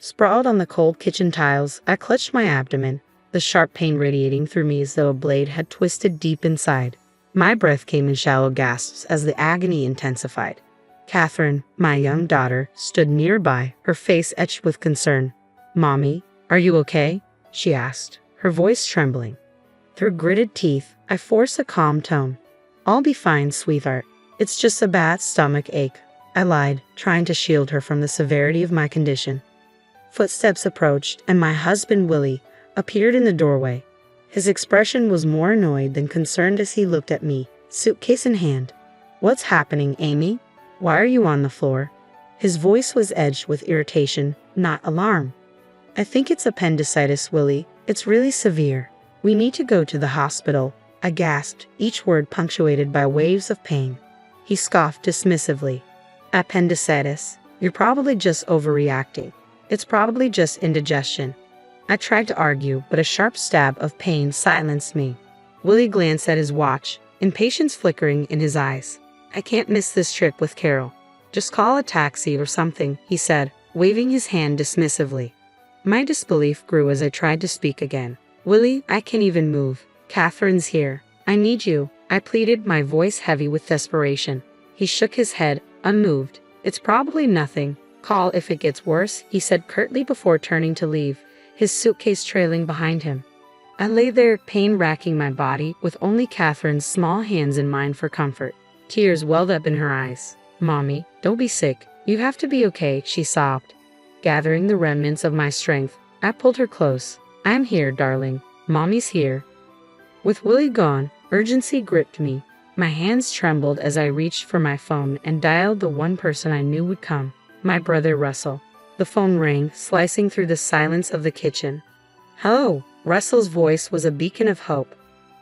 Sprawled on the cold kitchen tiles, I clutched my abdomen, the sharp pain radiating through me as though a blade had twisted deep inside. My breath came in shallow gasps as the agony intensified. Catherine, my young daughter, stood nearby, her face etched with concern. "Mommy, are you okay?" she asked, her voice trembling. Through gritted teeth, I forced a calm tone. "I'll be fine, sweetheart. It's just a bad stomach ache," I lied, trying to shield her from the severity of my condition. Footsteps approached, and my husband, Willie, appeared in the doorway. His expression was more annoyed than concerned as he looked at me, suitcase in hand. "What's happening, Amy? Why are you on the floor?" His voice was edged with irritation, not alarm. "I think it's appendicitis, Willie. It's really severe. We need to go to the hospital," I gasped, each word punctuated by waves of pain. He scoffed dismissively. "Appendicitis? You're probably just overreacting. It's probably just indigestion." I tried to argue, but a sharp stab of pain silenced me. Willie glanced at his watch, impatience flickering in his eyes. "I can't miss this trip with Carol. Just call a taxi or something," he said, waving his hand dismissively. My disbelief grew as I tried to speak again. "Willie, I can't even move. Catherine's here. I need you," I pleaded, my voice heavy with desperation. He shook his head, unmoved. "It's probably nothing. Call if it gets worse," he said curtly before turning to leave, his suitcase trailing behind him. I lay there, pain racking my body, with only Catherine's small hands in mine for comfort. Tears welled up in her eyes. "Mommy, don't be sick. You have to be okay," she sobbed. Gathering the remnants of my strength, I pulled her close. "I'm here, darling. Mommy's here." With Willie gone, urgency gripped me. My hands trembled as I reached for my phone and dialed the one person I knew would come, my brother Russell. The phone rang, slicing through the silence of the kitchen. "Hello." Russell's voice was a beacon of hope.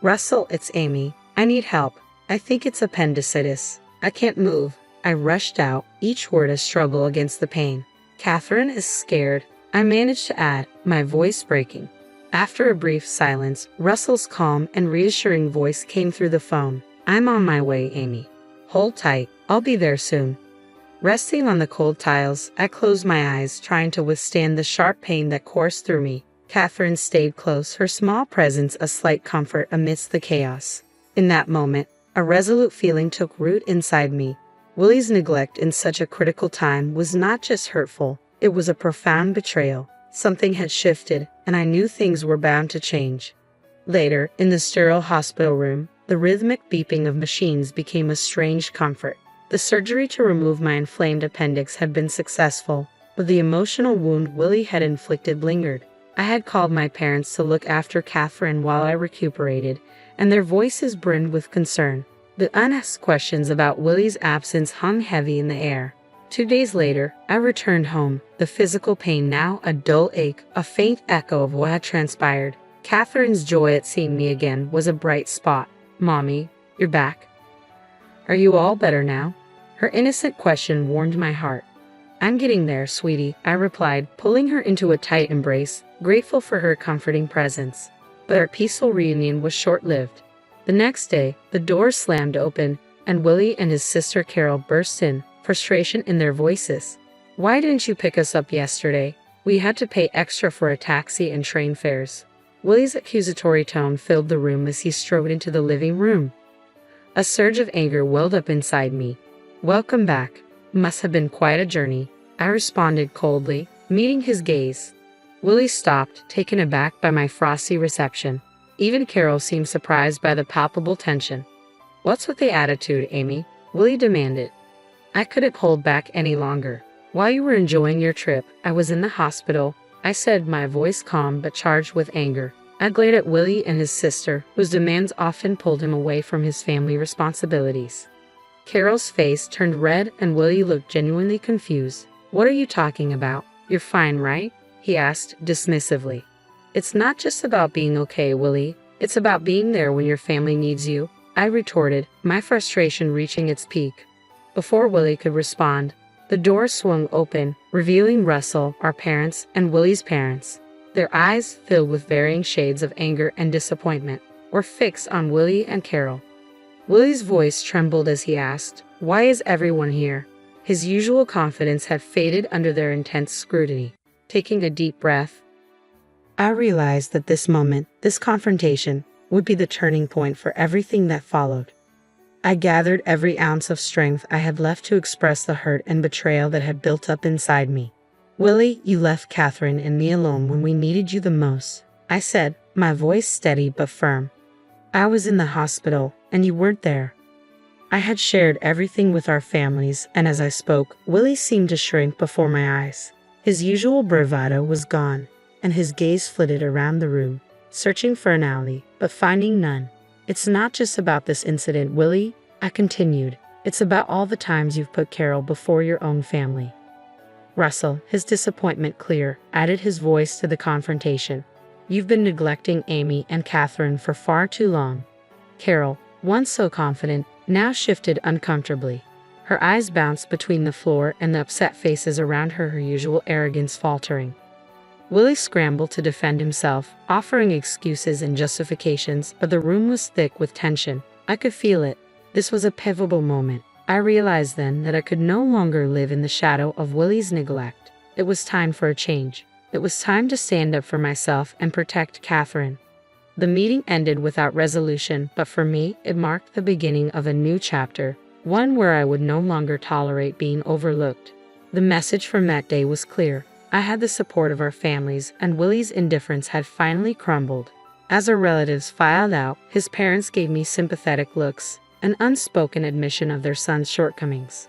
"Russell, it's Amy. I need help. I think it's appendicitis. I can't move." I rushed out, each word a struggle against the pain. "Catherine is scared," I managed to add, my voice breaking. After a brief silence, Russell's calm and reassuring voice came through the phone. "I'm on my way, Amy. Hold tight. I'll be there soon." Resting on the cold tiles, I closed my eyes, trying to withstand the sharp pain that coursed through me. Catherine stayed close, her small presence a slight comfort amidst the chaos. In that moment, a resolute feeling took root inside me. Willie's neglect in such a critical time was not just hurtful, it was a profound betrayal. Something had shifted, and I knew things were bound to change. Later, in the sterile hospital room, the rhythmic beeping of machines became a strange comfort. The surgery to remove my inflamed appendix had been successful, but the emotional wound Willie had inflicted lingered. I had called my parents to look after Catherine while I recuperated, and their voices brimmed with concern. The unasked questions about Willie's absence hung heavy in the air. 2 days later, I returned home, the physical pain now a dull ache, a faint echo of what had transpired. Catherine's joy at seeing me again was a bright spot. "Mommy, you're back. Are you all better now?" Her innocent question warmed my heart. "I'm getting there, sweetie," I replied, pulling her into a tight embrace, grateful for her comforting presence. But our peaceful reunion was short-lived. The next day, the door slammed open, and Willie and his sister Carol burst in, frustration in their voices. "Why didn't you pick us up yesterday? We had to pay extra for a taxi and train fares." Willie's accusatory tone filled the room as he strode into the living room. A surge of anger welled up inside me. "Welcome back. Must have been quite a journey," I responded coldly, meeting his gaze. Willie stopped, taken aback by my frosty reception. Even Carol seemed surprised by the palpable tension. "What's with the attitude, Amy?" Willie demanded. I couldn't hold back any longer. "While you were enjoying your trip, I was in the hospital," I said, my voice calm but charged with anger. I glared at Willie and his sister, whose demands often pulled him away from his family responsibilities. Carol's face turned red and Willie looked genuinely confused. "What are you talking about? You're fine, right?" he asked dismissively. "It's not just about being okay, Willie. It's about being there when your family needs you," I retorted, my frustration reaching its peak. Before Willie could respond, the door swung open, revealing Russell, our parents, and Willie's parents. Their eyes, filled with varying shades of anger and disappointment, were fixed on Willie and Carol. Willie's voice trembled as he asked, "Why is everyone here?" His usual confidence had faded under their intense scrutiny. Taking a deep breath, I realized that this moment, this confrontation, would be the turning point for everything that followed. I gathered every ounce of strength I had left to express the hurt and betrayal that had built up inside me. "Willie, you left Catherine and me alone when we needed you the most," I said, my voice steady but firm. "I was in the hospital, and you weren't there." I had shared everything with our families, and as I spoke, Willie seemed to shrink before my eyes. His usual bravado was gone, and his gaze flitted around the room, searching for an alley, but finding none. "It's not just about this incident, Willie," I continued. "It's about all the times you've put Carol before your own family." Russell, his disappointment clear, added his voice to the confrontation. "You've been neglecting Amy and Catherine for far too long." Carol, once so confident, now shifted uncomfortably. Her eyes bounced between the floor and the upset faces around her, her usual arrogance faltering. Willie scrambled to defend himself, offering excuses and justifications, but the room was thick with tension. I could feel it. This was a pivotal moment. I realized then that I could no longer live in the shadow of Willie's neglect. It was time for a change. It was time to stand up for myself and protect Catherine. The meeting ended without resolution, but for me, it marked the beginning of a new chapter, one where I would no longer tolerate being overlooked. The message from that day was clear. I had the support of our families, and Willie's indifference had finally crumbled. As our relatives filed out, his parents gave me sympathetic looks, an unspoken admission of their son's shortcomings.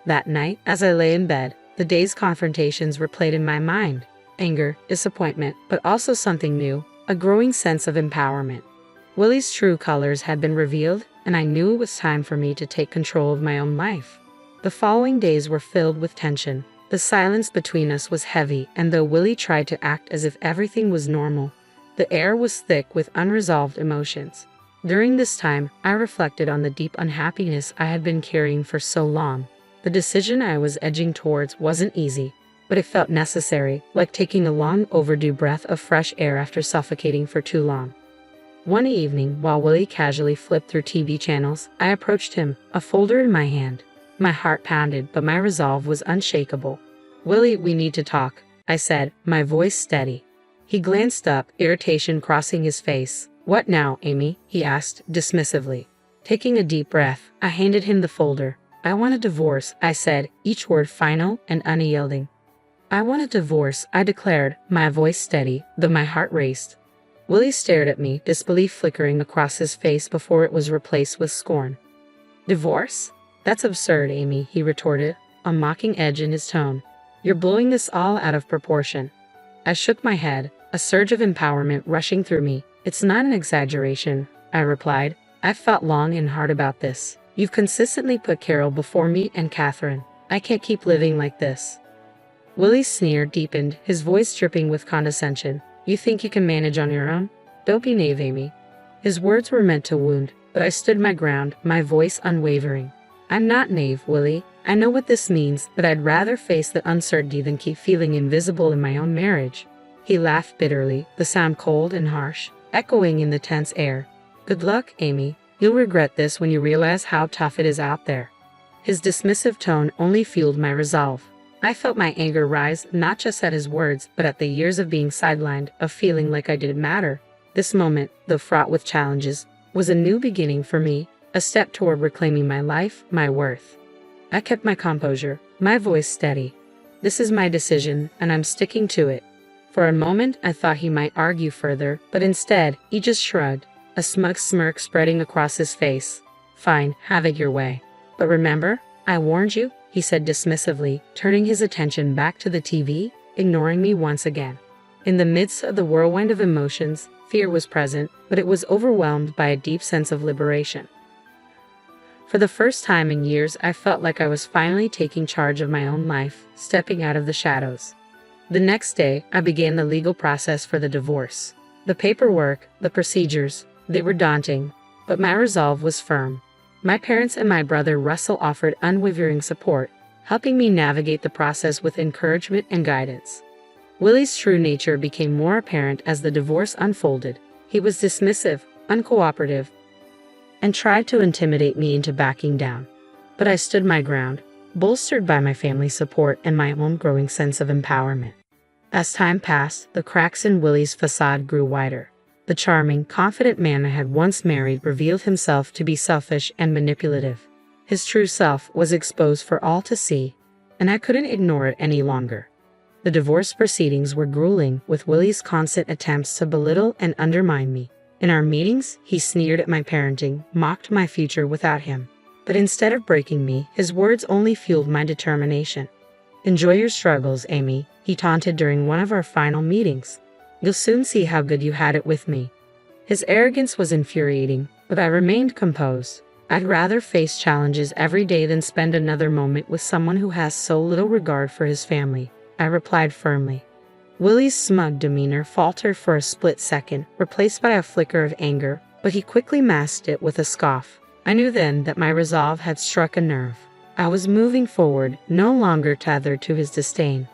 That night, as I lay in bed, the day's confrontations replayed in my mind. Anger, disappointment, but also something new, a growing sense of empowerment. Willie's true colors had been revealed, and I knew it was time for me to take control of my own life. The following days were filled with tension. The silence between us was heavy, and though Willie tried to act as if everything was normal, the air was thick with unresolved emotions. During this time, I reflected on the deep unhappiness I had been carrying for so long. The decision I was edging towards wasn't easy, but it felt necessary, like taking a long overdue breath of fresh air after suffocating for too long. One evening, while Willie casually flipped through TV channels, I approached him, a folder in my hand. My heart pounded, but my resolve was unshakable. "Willie, we need to talk," I said, my voice steady. He glanced up, irritation crossing his face. "What now, Amy?" he asked, dismissively. Taking a deep breath, I handed him the folder. "I want a divorce," I said, each word final and unyielding. "I want a divorce," I declared, my voice steady, though my heart raced. Willie stared at me, disbelief flickering across his face before it was replaced with scorn. "Divorce? That's absurd, Amy," he retorted, a mocking edge in his tone. "You're blowing this all out of proportion." I shook my head, a surge of empowerment rushing through me. "It's not an exaggeration," I replied. "I've felt long and hard about this. You've consistently put Carol before me and Catherine. I can't keep living like this." Willie's sneer deepened, his voice dripping with condescension. "You think you can manage on your own? Don't be naive, Amy." His words were meant to wound, but I stood my ground, my voice unwavering. "I'm not naive, Willie. I know what this means, but I'd rather face the uncertainty than keep feeling invisible in my own marriage." He laughed bitterly, the sound cold and harsh, echoing in the tense air. "Good luck, Amy. You'll regret this when you realize how tough it is out there." His dismissive tone only fueled my resolve. I felt my anger rise, not just at his words, but at the years of being sidelined, of feeling like I didn't matter. This moment, though fraught with challenges, was a new beginning for me, a step toward reclaiming my life, my worth. I kept my composure, my voice steady. "This is my decision, and I'm sticking to it." For a moment, I thought he might argue further, but instead, he just shrugged, a smug smirk spreading across his face. "Fine, have it your way. But remember, I warned you," he said dismissively, turning his attention back to the TV, ignoring me once again. In the midst of the whirlwind of emotions, fear was present, but it was overwhelmed by a deep sense of liberation. For the first time in years, I felt like I was finally taking charge of my own life, stepping out of the shadows. The next day, I began the legal process for the divorce. The paperwork, the procedures, they were daunting, but my resolve was firm. My parents and my brother Russell offered unwavering support, helping me navigate the process with encouragement and guidance. Willie's true nature became more apparent as the divorce unfolded. He was dismissive, uncooperative, and tried to intimidate me into backing down. But I stood my ground, bolstered by my family's support and my own growing sense of empowerment. As time passed, the cracks in Willie's facade grew wider. The charming, confident man I had once married revealed himself to be selfish and manipulative. His true self was exposed for all to see, and I couldn't ignore it any longer. The divorce proceedings were grueling, with Willie's constant attempts to belittle and undermine me. In our meetings, he sneered at my parenting, mocked my future without him. But instead of breaking me, his words only fueled my determination. "Enjoy your struggles, Amy," he taunted during one of our final meetings. "You'll soon see how good you had it with me." His arrogance was infuriating, but I remained composed. I'd rather face challenges every day than spend another moment with someone who has so little regard for his family, I replied firmly. Willie's smug demeanor faltered for a split second, replaced by a flicker of anger, but he quickly masked it with a scoff. I knew then that my resolve had struck a nerve. I was moving forward, no longer tethered to his disdain.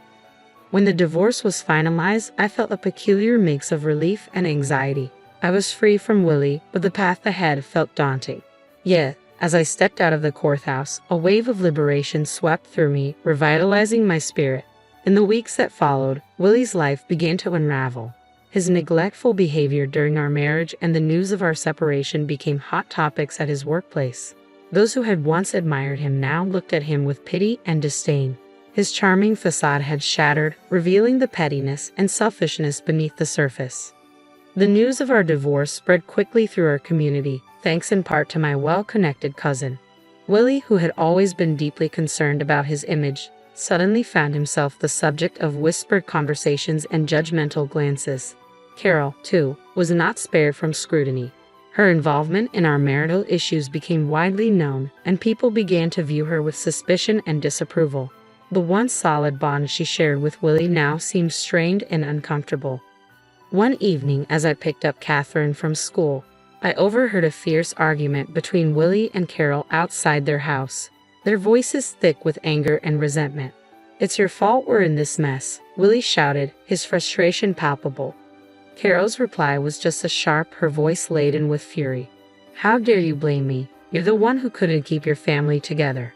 When the divorce was finalized, I felt a peculiar mix of relief and anxiety. I was free from Willie, but the path ahead felt daunting. Yet, as I stepped out of the courthouse, a wave of liberation swept through me, revitalizing my spirit. In the weeks that followed, Willie's life began to unravel. His neglectful behavior during our marriage and the news of our separation became hot topics at his workplace. Those who had once admired him now looked at him with pity and disdain. His charming facade had shattered, revealing the pettiness and selfishness beneath the surface. The news of our divorce spread quickly through our community, thanks in part to my well-connected cousin. Willie, who had always been deeply concerned about his image, suddenly found himself the subject of whispered conversations and judgmental glances. Carol, too, was not spared from scrutiny. Her involvement in our marital issues became widely known, and people began to view her with suspicion and disapproval. The once solid bond she shared with Willie now seemed strained and uncomfortable. One evening, as I picked up Catherine from school, I overheard a fierce argument between Willie and Carol outside their house, their voices thick with anger and resentment. "It's your fault we're in this mess," Willie shouted, his frustration palpable. Carol's reply was just as sharp, her voice laden with fury. "How dare you blame me? You're the one who couldn't keep your family together."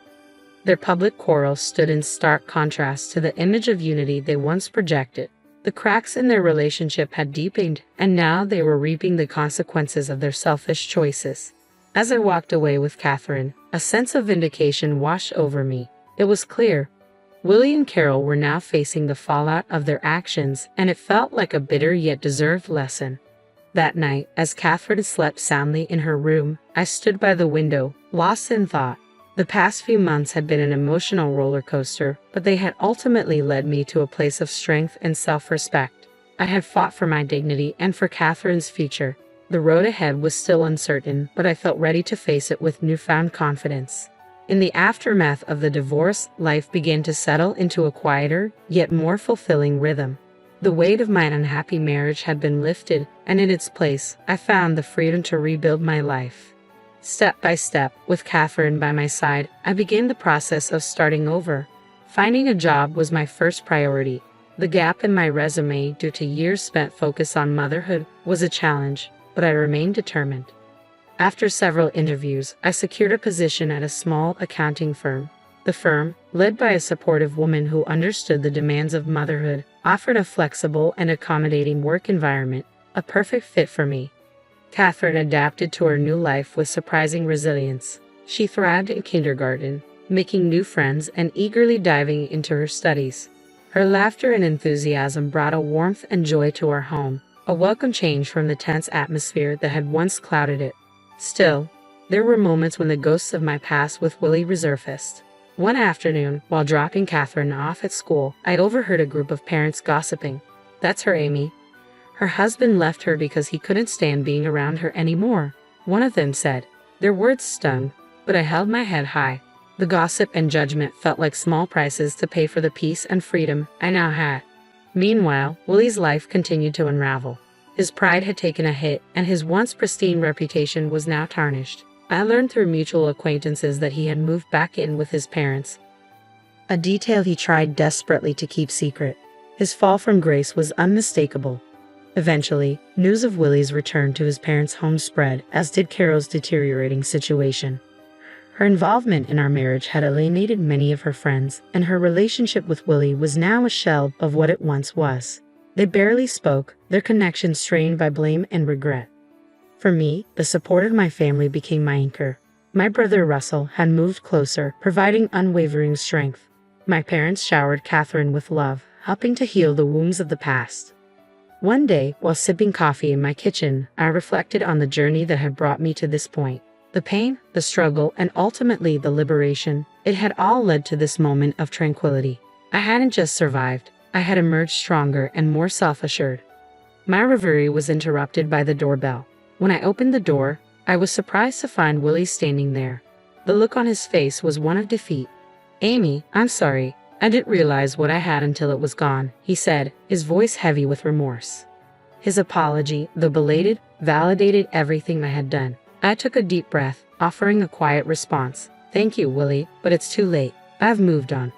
Their public quarrel stood in stark contrast to the image of unity they once projected. The cracks in their relationship had deepened, and now they were reaping the consequences of their selfish choices. As I walked away with Catherine, a sense of vindication washed over me. It was clear. Willie and Carol were now facing the fallout of their actions, and it felt like a bitter yet deserved lesson. That night, as Catherine slept soundly in her room, I stood by the window, lost in thought. The past few months had been an emotional roller coaster, but they had ultimately led me to a place of strength and self-respect. I had fought for my dignity and for Catherine's future. The road ahead was still uncertain, but I felt ready to face it with newfound confidence. In the aftermath of the divorce, life began to settle into a quieter, yet more fulfilling rhythm. The weight of my unhappy marriage had been lifted, and in its place, I found the freedom to rebuild my life. Step by step, with Catherine by my side, I began the process of starting over. Finding a job was my first priority. The gap in my resume due to years spent focused on motherhood was a challenge, but I remained determined. After several interviews, I secured a position at a small accounting firm. The firm, led by a supportive woman who understood the demands of motherhood, offered a flexible and accommodating work environment, a perfect fit for me. Catherine adapted to her new life with surprising resilience. She thrived in kindergarten, making new friends and eagerly diving into her studies. Her laughter and enthusiasm brought a warmth and joy to our home, a welcome change from the tense atmosphere that had once clouded it. Still, there were moments when the ghosts of my past with Willie resurfaced. One afternoon, while dropping Catherine off at school, I overheard a group of parents gossiping. "That's her, Amy. Her husband left her because he couldn't stand being around her anymore," one of them said. Their words stung, but I held my head high. The gossip and judgment felt like small prices to pay for the peace and freedom I now had. Meanwhile, Willie's life continued to unravel. His pride had taken a hit, and his once pristine reputation was now tarnished. I learned through mutual acquaintances that he had moved back in with his parents, a detail he tried desperately to keep secret. His fall from grace was unmistakable. Eventually, news of Willie's return to his parents' home spread, as did Carol's deteriorating situation. Her involvement in our marriage had alienated many of her friends, and her relationship with Willie was now a shell of what it once was. They barely spoke, their connection strained by blame and regret. For me, the support of my family became my anchor. My brother Russell had moved closer, providing unwavering strength. My parents showered Catherine with love, helping to heal the wounds of the past. One day, while sipping coffee in my kitchen, I reflected on the journey that had brought me to this point. The pain, the struggle, and ultimately the liberation, it had all led to this moment of tranquility. I hadn't just survived, I had emerged stronger and more self-assured. My reverie was interrupted by the doorbell. When I opened the door, I was surprised to find Willie standing there. The look on his face was one of defeat. "Amy, I'm sorry. I didn't realize what I had until it was gone," he said, his voice heavy with remorse. His apology, though belated, validated everything I had done. I took a deep breath, offering a quiet response. "Thank you, Willie, but it's too late. I've moved on."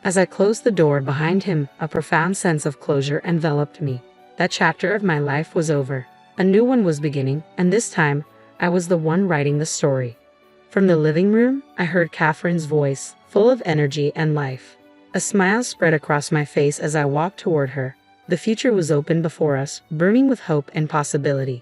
As I closed the door behind him, a profound sense of closure enveloped me. That chapter of my life was over. A new one was beginning, and this time, I was the one writing the story. From the living room, I heard Catherine's voice, full of energy and life. A smile spread across my face as I walked toward her. The future was open before us, brimming with hope and possibility.